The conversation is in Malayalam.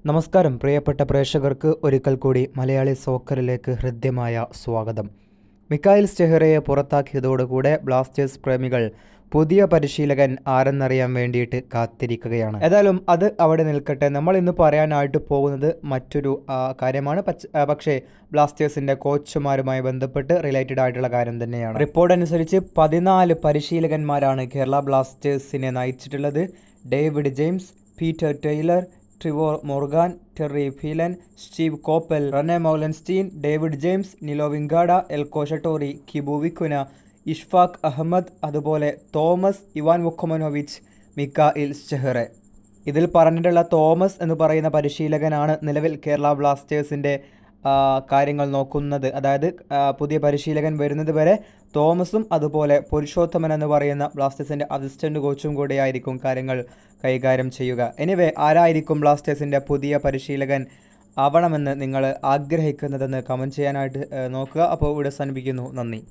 നമസ്കാരം പ്രിയപ്പെട്ട പ്രേക്ഷകർക്ക് ഒരിക്കൽ കൂടി മലയാളി സോക്കറിലേക്ക് ഹൃദ്യമായ സ്വാഗതം. മിക്കായിൽ സ്റ്റെഹ്റയെ പുറത്താക്കിയതോടുകൂടെ ബ്ലാസ്റ്റേഴ്സ് പ്രേമികൾ പുതിയ പരിശീലകൻ ആരെന്നറിയാൻ വേണ്ടിയിട്ട് കാത്തിരിക്കുകയാണ്. ഏതായാലും അത് അവിടെ നിൽക്കട്ടെ. നമ്മൾ ഇന്ന് പറയാനായിട്ട് പോകുന്നത് മറ്റൊരു കാര്യമാണ്. പക്ഷേ ബ്ലാസ്റ്റേഴ്സിൻ്റെ കോച്ചുമാരുമായി ബന്ധപ്പെട്ട് റിലേറ്റഡ് ആയിട്ടുള്ള കാര്യം തന്നെയാണ്. റിപ്പോർട്ട് അനുസരിച്ച് 14 പരിശീലകന്മാരാണ് കേരള ബ്ലാസ്റ്റേഴ്സിനെ നയിച്ചിട്ടുള്ളത്. David James, Peter Taylor, Trevor Morgan, Terry Phelan, Steve Coppell, Rene Meulensteen, David James, Nelo Vingada, Eelco Schattorie, Kibu Vicuna, Ishfaq Ahmed, അതുപോലെ Thomas, Ivan Vukomanovic, Mikael Stahre. ഇതിൽ പറഞ്ഞിട്ടുള്ള തോമസ് എന്ന് പറയുന്ന പരിശീലകനാണ് നിലവിൽ കേരള ബ്ലാസ്റ്റേഴ്സിൻ്റെ കാര്യങ്ങൾ നോക്കുന്നത്. അതായത് പുതിയ പരിശീലകൻ വരുന്നത് വരെ തോമസും അതുപോലെ പുരുഷോത്തമൻ എന്ന് പറയുന്ന ബ്ലാസ്റ്റേഴ്സിൻ്റെ അസിസ്റ്റൻ്റ് കോച്ചും കൂടെയായിരിക്കും കാര്യങ്ങൾ കൈകാര്യം ചെയ്യുക. എനിവേ, ആരായിരിക്കും ബ്ലാസ്റ്റേഴ്സിൻ്റെ പുതിയ പരിശീലകൻ ആവണമെന്ന് നിങ്ങൾ ആഗ്രഹിക്കുന്നതെന്ന് കമൻറ്റ് ചെയ്യാനായിട്ട് നോക്കുക. അപ്പോൾ ഇവിടെ അവസാനിപ്പിക്കുന്നു. നന്ദി.